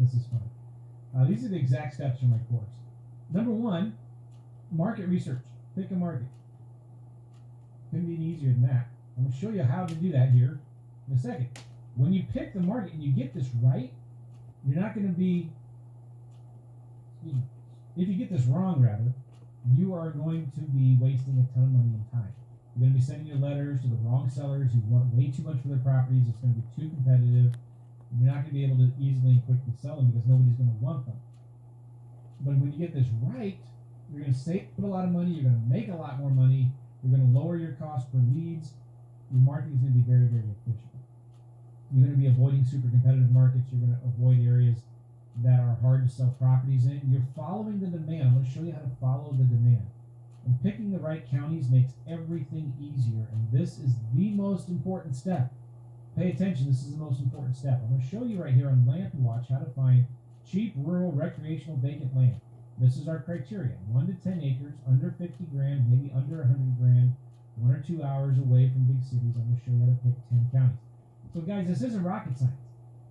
This is fun. These are the exact steps from my course. Number one, market research. Pick a market. Couldn't be any easier than that. I'm going to show you how to do that here in a second. When you pick the market and you get this right, you're not going to be, if you get this wrong, rather, you are going to be wasting a ton of money and time. You're going to be sending your letters to the wrong sellers who want way too much for their properties. It's going to be too competitive. You're not going to be able to easily and quickly sell them because nobody's going to want them. But when you get this right, you're going to save a lot of money. You're going to make a lot more money. You're going to lower your cost per leads. Your marketing is going to be very, very efficient. You're going to be avoiding super competitive markets. You're going to avoid areas that are hard to sell properties in. You're following the demand. I'm going to show you how to follow the demand. And picking the right counties makes everything easier. And this is the most important step. Pay attention. This is the most important step. I'm going to show you right here on Land Watch how to find cheap, rural, recreational, vacant land. This is our criteria. 1 to 10 acres, under 50 grand, maybe under 100 grand, 1 or 2 hours away from big cities. I'm going to show you how to pick 10 counties. So guys, this isn't rocket science.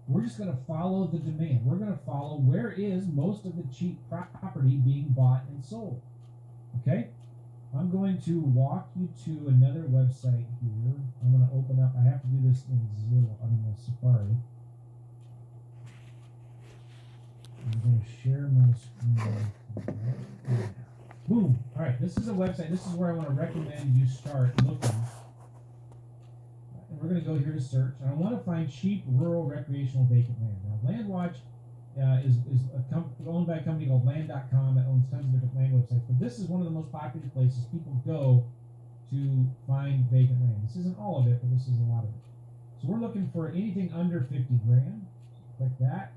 We're just going to follow the demand. We're going to follow where is most of the cheap property being bought and sold. Okay? I'm going to walk you to another website here. I'm going to open up. I have to do this in Zillow, Safari. I'm going to share my screen. Boom. All right. This is a website. This is where I want to recommend you start looking. And we're going to go here to search. And I want to find cheap, rural, recreational, vacant land. Now, LandWatch is owned by a company called Land.com that owns tons of different land websites. But this is one of the most popular places people go to find vacant land. This isn't all of it, but this is a lot of it. So we're looking for anything under 50 grand. Click that.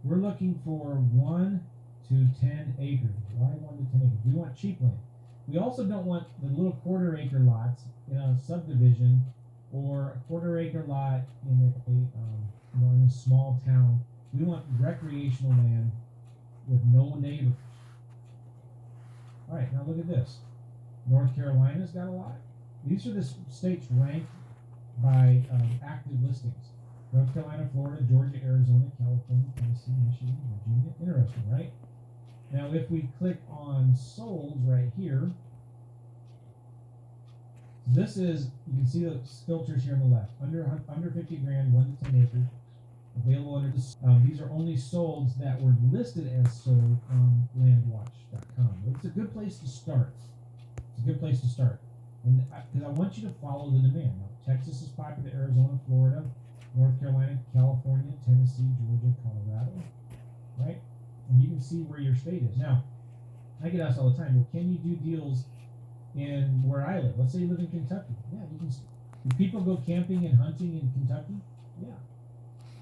We're looking for 1 to 10 acres. Why 1 to 10 acres? We want cheap land. We also don't want the little quarter-acre lots in a subdivision or a quarter-acre lot in a small town. We want recreational land with no neighbors. All right, now look at this. North Carolina's got a lot. These are the states ranked by active listings. North Carolina, Florida, Georgia, Arizona, California, Tennessee, Michigan, Virginia. Interesting, right? Now, if we click on solds right here, this is, you can see the filters here on the left. Under 50 grand, 1 to 10 acres. Available under this. These are only solds that were listed as sold on landwatch.com. It's a good place to start. It's a good place to start. And because I want you to follow the demand. Now, Texas is popular, Arizona, Florida, North Carolina, California, Tennessee, Georgia, Colorado, right? And you can see where your state is. Now, I get asked all the time, well, can you do deals in where I live? Let's say you live in Kentucky. Yeah, you can. Do people go camping and hunting in Kentucky? Yeah.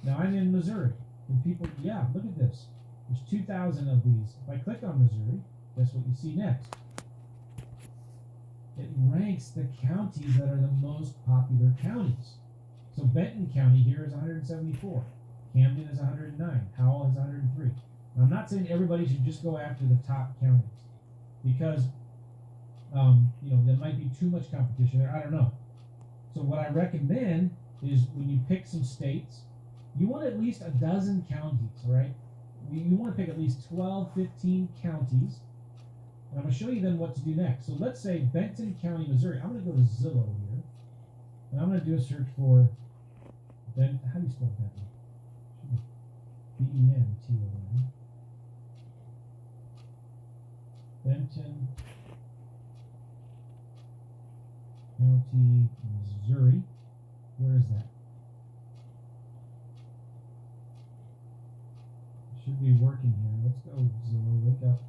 Now, I'm in Missouri. And people, yeah, look at this. There's 2,000 of these. If I click on Missouri, guess what you see next? It ranks the counties that are the most popular counties. So Benton County here is 174. Camden is 109. Howell is 103. Now, I'm not saying everybody should just go after the top counties because, there might be too much competition there. I don't know. So what I recommend is when you pick some states, you want at least a dozen counties, all right? You want to pick at least 12, 15 counties. And I'm going to show you then what to do next. So let's say Benton County, Missouri. I'm going to go to Zillow here. And I'm going to do a search for how do you spell Benton? Benton. Benton County, Missouri. Where is that? It should be working here. Let's go, Zillow. Wake up.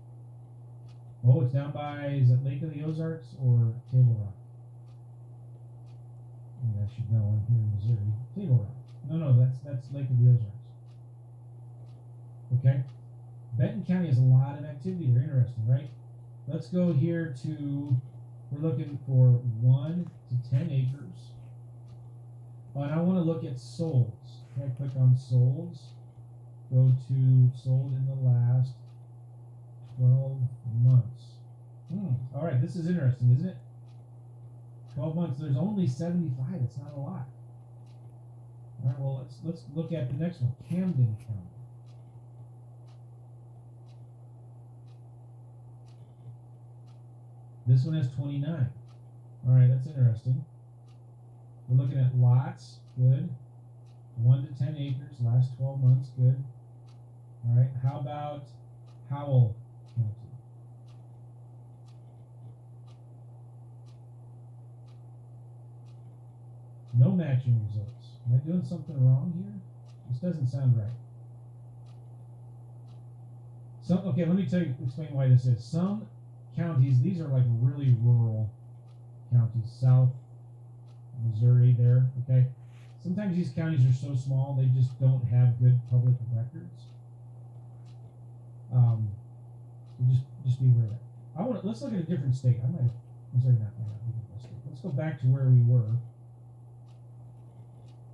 Oh, it's down by, is it Lake of the Ozarks or Table Rock? I should know. I'm here in Missouri. Table Rock. No, that's Lake of the Ozarks. Okay. Benton County has a lot of activity here. Interesting, right? Let's go here to, we're looking for 1 to 10 acres. And I want to look at solds. Okay, click on solds. Go to sold in the last 12 months. All right, this is interesting, isn't it? 12 months. There's only 75. It's not a lot. All right, well, let's look at the next one. Camden County. This one has 29. All right, that's interesting. We're looking at lots, good. 1 to 10 acres, last 12 months, good. All right, how about Howell County? No matching results. Am I doing something wrong here? This doesn't sound right. Okay, let me explain why this is. Some counties, these are like really rural counties, South Missouri there, okay? Sometimes these counties are so small they just don't have good public records. So just be aware of that. Let's look at a different state. Missouri not be a different state. Let's go back to where we were.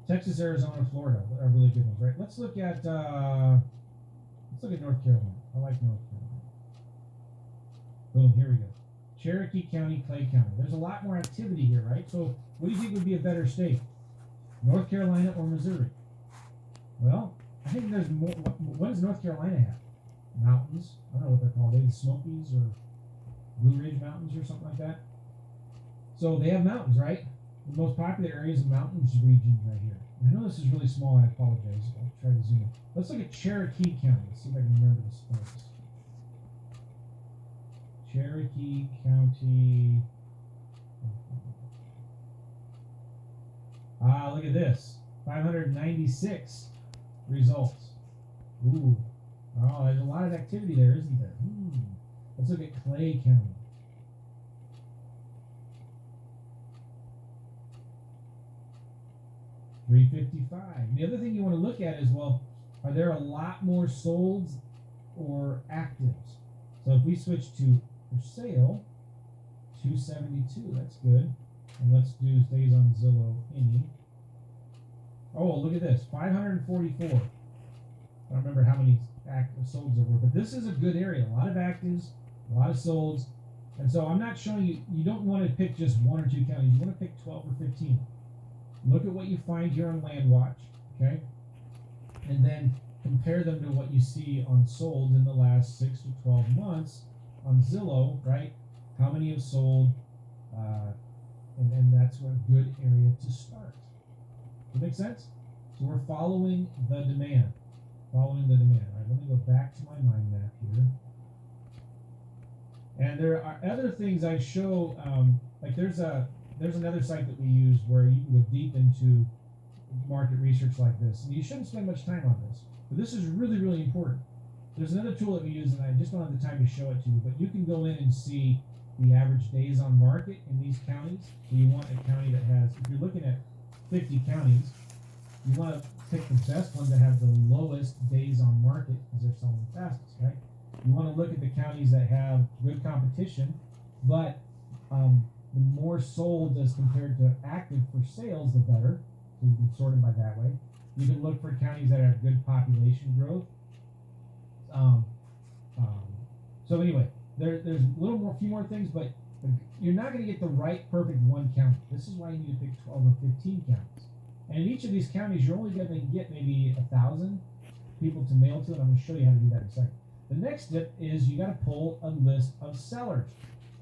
Texas, Arizona, Florida are really good ones, right? Let's look at North Carolina. I like North Carolina. Boom, here we go. Cherokee County, Clay County. There's a lot more activity here, right? So what do you think would be a better state? North Carolina or Missouri? Well, I think there's more. What does North Carolina have? Mountains. I don't know what they're called. Maybe the Smokies or Blue Ridge Mountains or something like that. So they have mountains, right? The most popular areas of mountains region right here. I know this is really small. I apologize. I'll try to zoom in. Let's look at Cherokee County. Let's see if I can remember this place. Cherokee County. Look at this. 596 results. Ooh. Oh, there's a lot of activity there, isn't there? Let's look at Clay County. $355. The other thing you want to look at is, well, are there a lot more solds or actives? So if we switch to for sale, 272, that's good. And let's do stays on Zillow any. Oh, look at this, 544. I don't remember how many active solds there were, but this is a good area. A lot of actives, a lot of solds. And so I'm not showing you, you don't want to pick just 1 or 2 counties. You want to pick 12 or 15. Look at what you find here on LandWatch, okay? And then compare them to what you see on sold in the last 6 to 12 months on Zillow, right? How many have sold? And that's a good area to start. Does that make sense? So we're following the demand. Following the demand. All right, let me go back to my mind map here. And there are other things I show, like there's another site that we use where you can go deep into market research like this. And you shouldn't spend much time on this, but this is really, really important. There's another tool that we use, and I just don't have the time to show it to you, but you can go in and see the average days on market in these counties. So you want a county that has, if you're looking at 50 counties, you want to pick the best ones that have the lowest days on market because they're selling the fastest, right? You want to look at the counties that have good competition, but the more sold as compared to active for sales, the better. So you can sort them by that way. You can look for counties that have good population growth. So anyway, there's a few more things, but you're not going to get the right perfect one county. This is why you need to pick 12 or 15 counties. And in each of these counties, you're only going to get maybe 1,000 people to mail to, and I'm going to show you how to do that in a second. The next step is you got to pull a list of sellers.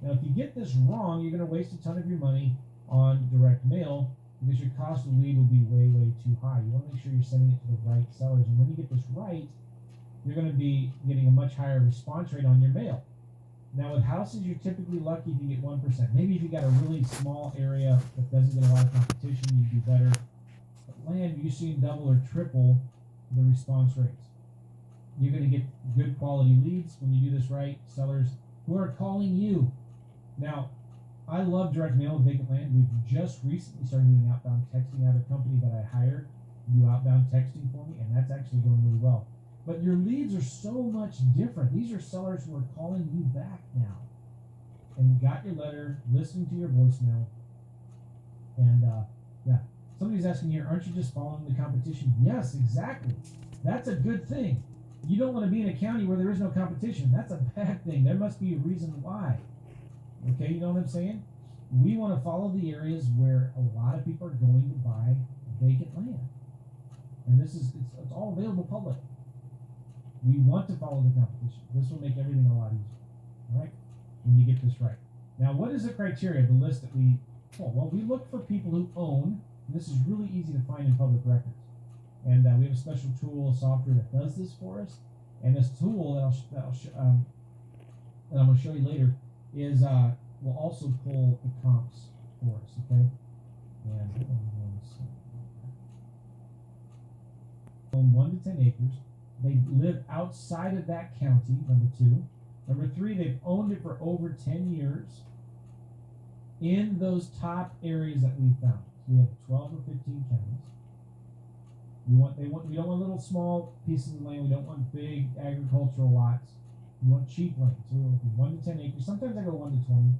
Now, if you get this wrong, you're going to waste a ton of your money on direct mail because your cost of lead will be way, way too high. You want to make sure you're sending it to the right sellers. And when you get this right, you're going to be getting a much higher response rate on your mail. Now, with houses, you're typically lucky if you get 1%. Maybe if you got a really small area that doesn't get a lot of competition, you'd do better. But land, you're seeing double or triple the response rates. You're going to get good quality leads when you do this right. Sellers who are calling you. Now, I love direct mail with vacant land. We've just recently started doing outbound texting. I have a company that I hired to do outbound texting for me, and that's actually going really well. But your leads are so much different. These are sellers who are calling you back now. And you got your letter, listening to your voicemail. And yeah, somebody's asking here, aren't you just following the competition? Yes, exactly. That's a good thing. You don't want to be in a county where there is no competition. That's a bad thing. There must be a reason why. Okay, you know what I'm saying? We want to follow the areas where a lot of people are going to buy vacant land. And it's all available public. We want to follow the competition. This will make everything a lot easier. All right? When you get this right. Now, what is the criteria of the list that we pull? Well, we look for people who own, and this is really easy to find in public records. And we have a special tool, a software that does this for us. And this tool that I'm going to show you later is will also pull the comps for us. Okay. And own 1 to 10 acres. They live outside of that county. Number 2. Number 3, they've owned it for over 10 years in those top areas that we found. So we have 12 or 15 counties. We don't want little small pieces of land. We don't want big agricultural lots. We want cheap land. So we're looking 1 to 10 acres. Sometimes I go 1 to 20.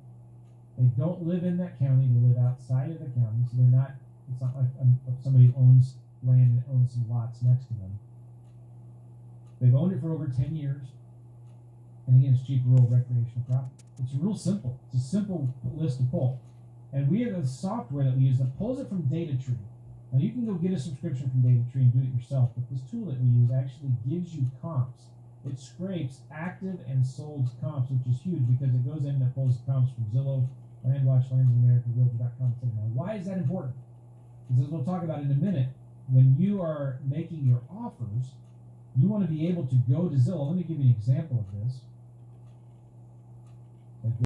They don't live in that county. They live outside of the county. So they're not. It's not like somebody owns land and owns some lots next to them. They've owned it for over 10 years. And again, it's cheap rural recreational property. It's real simple. It's a simple list to pull. And we have a software that we use that pulls it from DataTree. Now you can go get a subscription from DataTree and do it yourself, but this tool that we use actually gives you comps. It scrapes active and sold comps, which is huge because it goes in and pulls comps from Zillow, LandWatch, Lands of America, Realtor.com, etc. Now, why is that important? Because as we'll talk about in a minute, when you are making your offers, you want to be able to go to Zillow. Let me give you an example of this.